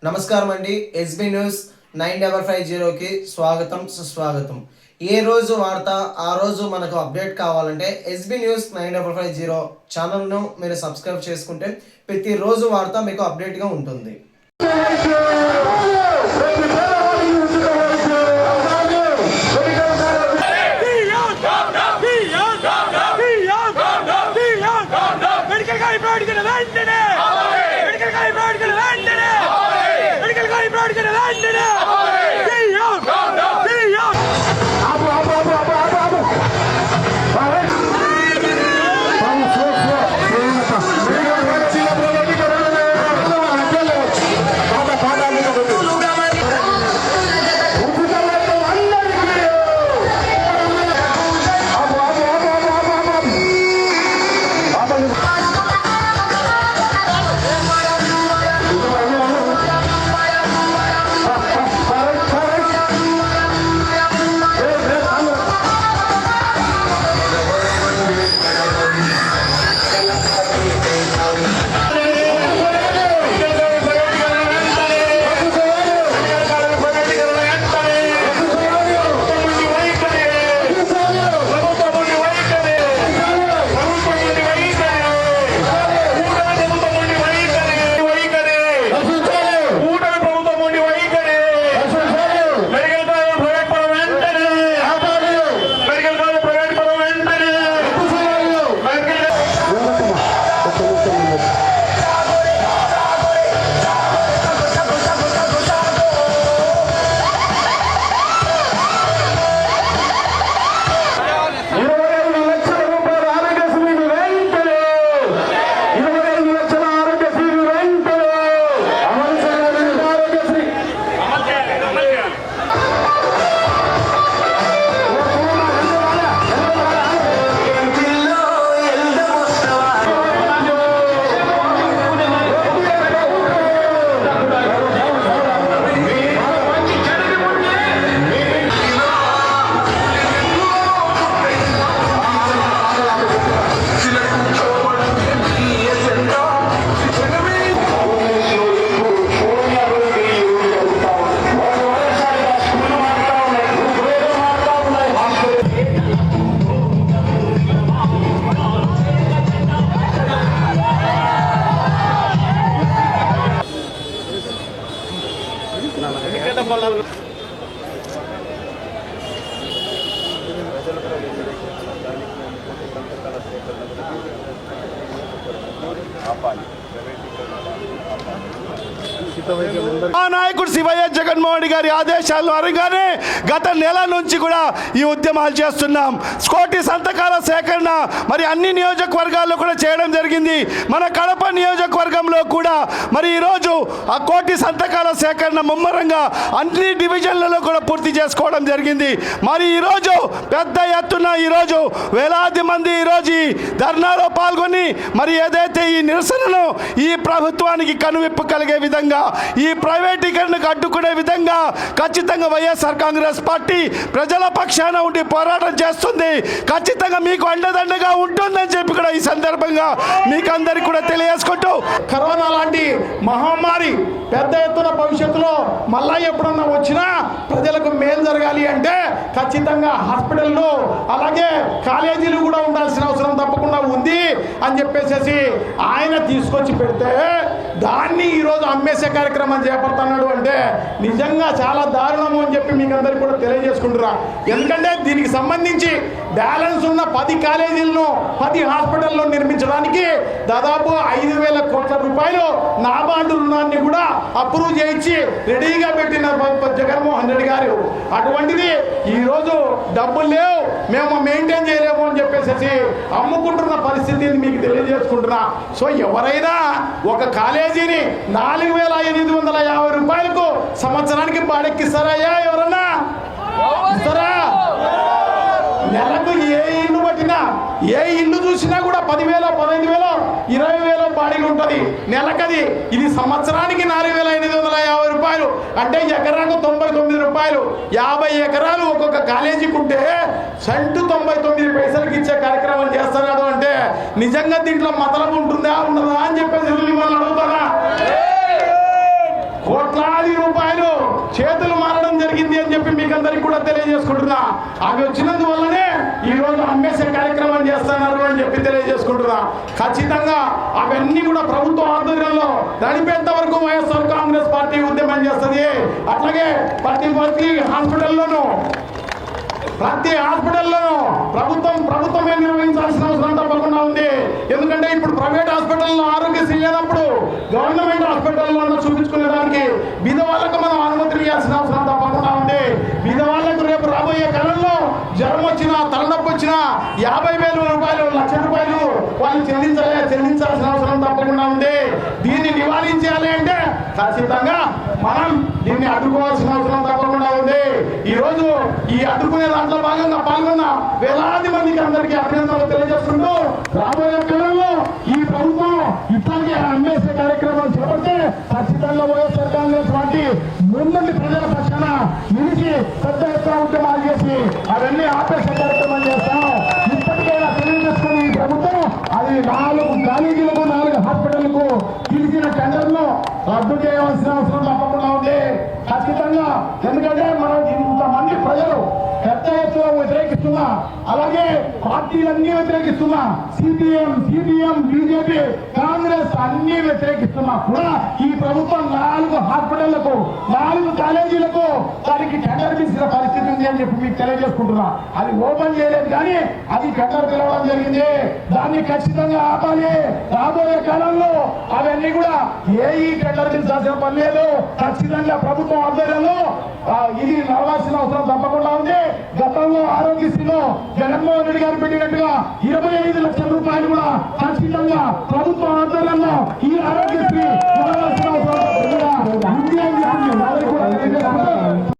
నమస్కారం అండి. SB news 9550కి స్వాగతం సుస్వాగతం. ఏ రోజు వార్త ఆ రోజు మనకు అప్డేట్ కావాలంటే ఎస్బీ న్యూస్ 9550 ఛానల్ను మీరు సబ్స్క్రైబ్ చేసుకుంటే ప్రతిరోజు వార్త మీకు అప్డేట్గా ఉంటుంది. నాయకుడు శివయ్య జగన్మోహన్ గారి ఆదేశాలు అనగానే గత నెల నుంచి కూడా ఈ ఉద్యమాలు చేస్తున్నాం. కోటి సంతకాల సేకరణ మరి అన్ని నియోజకవర్గాల్లో కూడా చేయడం జరిగింది. మన కడప నియోజకవర్గంలో కూడా మరి ఈరోజు ఆ కోటి సంతకాల సేకరణ ముమ్మరంగా అన్ని డివిజన్లలో కూడా పూర్తి చేసుకోవడం జరిగింది. మరి ఈరోజు పెద్ద ఎత్తున ఈరోజు వేలాది మంది ఈరోజు ఈ ధర్నాలో పాల్గొని మరి ఏదైతే ఈ నిరసనను ఈ ప్రభుత్వానికి కనువిప్పు కలిగే విధంగా ఈ ప్రైవేటీకరణకు అడ్డుకునే విధంగా ఖచ్చితంగా వైఎస్ఆర్ కాంగ్రెస్ పార్టీ ప్రజల పక్షాన ఉండి పోరాటం చేస్తుంది. ఖచ్చితంగా మీకు అండదండగా ఉంటుందని చెప్పి కూడా ఈ సందర్భంగా మీకు అందరికీ కూడా తెలియజేసుకుంటూ, కరోనా లాంటి మహమ్మారి పెద్ద ఎత్తున భవిష్యత్తులో మళ్ళా ఎప్పుడన్నా వచ్చినా ప్రజలకు మేలు జరగాలి అంటే ఖచ్చితంగా హాస్పిటల్లో అలాగే కాలేజీలు కూడా ఉండాల్సిన అవసరం తప్పకుండా ఉంది అని చెప్పేసి ఆయన తీసుకొచ్చి పెడితే దాన్ని ఈరోజు అమ్మేసే కార్యక్రమం చేపడుతున్నాడు అంటే నిజంగా చాలా దారుణము అని చెప్పి మీకు అందరికీ కూడా తెలియజేసుకుంటున్నా. ఎందుకంటే దీనికి సంబంధించి బ్యాలెన్స్ ఉన్న 10 కాలేజీలను 10 హాస్పిటల్లో నిర్మించడానికి దాదాపు 5,000 కోట్ల రూపాయలు నాబార్డు రుణాన్ని కూడా అప్రూవ్ చేయించి రెడీగా పెట్టిన జగన్మోహన్ రెడ్డి గారు. అటువంటిది ఈరోజు డబ్బులు లేవు, మేము మెయింటైన్ చేయలేము అని చెప్పేసి అమ్ముకుంటున్న పరిస్థితిని మీకు తెలియజేసుకుంటున్నా. సో ఎవరైనా ఒక కాలేజీని 4,850 రూపాయలకు సంవత్సరానికి బాడెక్కిస్తారయ్యా? ఎవరన్నా ఇస్తారా? నెలకు ఏ ఇల్లు పట్టినా ఏ ఇల్లు చూసినా కూడా 10,000, 15,000, 20,000 బాడీలు ఉంటుంది నెలకది. ఇది సంవత్సరానికి 4,850 రూపాయలు అంటే ఎకరాకు 99 రూపాయలు. 50 ఎకరాలు ఒక్కొక్క కాలేజీకి ఉంటే సెంటు 99 పైసలకి ఇచ్చే కార్యక్రమం చేస్తున్నాడు అంటే నిజంగా దీంట్లో మతలబు ఉంటుందా ఉండదా అని చెప్పేసి మిమ్మల్ని అడుగుతారా? కోట్లాది రూపాయలు చేతులు మారడం జరిగింది అని చెప్పి మీకు అందరికి కూడా తెలియజేసుకుంటున్నా. అవి వచ్చినందువల్లనే ఈ రోజు అమ్మేసే కార్యక్రమం చేస్తున్నారు అని చెప్పి తెలియజేసుకుంటున్నా. ఖచ్చితంగా అవన్నీ కూడా ప్రభుత్వ ఆధ్వర్యంలో నడిపేంత వరకు వైఎస్ఆర్ కాంగ్రెస్ పార్టీ ఉద్యమం చేస్తుంది. అట్లాగే ప్రతి హాస్పిటల్లోనూ ప్రభుత్వమే నిర్వహించాల్సిన అవసరం తప్పకుండా ఉంది. ఎందుకంటే ఇప్పుడు ప్రైవేట్ హాస్పిటల్లో ఆరోగ్యశ్రీ లేనప్పుడు గవర్నమెంట్ హాస్పిటల్లో చూపించుకునేదానికి బీద వాళ్ళకు మనం అనుమతులు ఇవ్వాల్సిన అవసరం తప్పకుండా ఉంది. బీద వాళ్ళకు రేపు రాబోయే కాలంలో జ్వరం వచ్చినా తలనొప్పి వచ్చినా 50,000 రూపాయలు, 1,00,000 రూపాయలు వాళ్ళు చెల్లించాల్సిన అవసరం తప్పకుండా ఉంది. దీన్ని నివారించాలి అంటే ఖచ్చితంగా మనం దీన్ని అడ్డుకోవాల్సిన అవసరం తప్పకుండా ఉంది. ఈ రోజు ఈ అడ్డుకునే దాంట్లో భాగంగా పాల్గొన్న వేలాది మందికి అందరికీ అభినందనలు తెలియజేస్తుంటూ రాబోయే కాలంలో ఈ ప్రభుత్వం ఇప్పటికే అమ్మేసే కార్యక్రమాలు చేపడితే ఖచ్చితంగా వైఎస్ఆర్ కాంగ్రెస్ పార్టీ ముందుండి ప్రజల పక్షాన నిలిచి పెద్ద ఎత్తున ఉద్యమాలు చేసి అవన్నీ ఆపేసే కార్యక్రమం చేస్తాం. ఇప్పటికైనా తెలియజేసుకుని ఈ ప్రభుత్వం అది 4 కాలేజీలకు 4 హాస్పిటల్కు పిలిచిన టెండర్ను రద్దు చేయవలసిన అవసరం తప్పకుండా ఉంది. ఖచ్చితంగా ఎందుకంటే మనం ఇంతమంది ప్రజలు పెద్ద ఎత్తున వ్యతిరేకిస్తున్నా, అలాగే పార్టీలన్నీ వ్యతిరేకిస్తున్నా, సిపిఎం బీజేపీ కాంగ్రెస్ అన్ని వ్యతిరేకిస్తున్నా కూడా ఈ ప్రభుత్వం 4 హాస్పిటళ్లకు 4 కాలేజీలకు దానికి టెండర్ పిలిచిన పరిస్థితి ఉంది అని చెప్పి మీకు తెలియజేసుకుంటున్నా. అది ఓపెన్ చేయలేదు కానీ అది టెండర్ పిలవడం జరిగింది. దాన్ని ఖచ్చితంగా ఆపాలి. రాబోయే కాలంలో అవన్నీ కూడా ఈ టెండర్ పిలిచాల్సిన పని లేదు. ఖచ్చితంగా ప్రభుత్వం ఆధ్వర్యంలో ఇది నడవాల్సిన అవసరం తప్పకుండా ఉంది. గతంలో ఆరోగ్యశ్రీలో జగన్మోహన్ రెడ్డి గారు పెట్టినట్టుగా 25 లక్షల రూపాయలు కూడా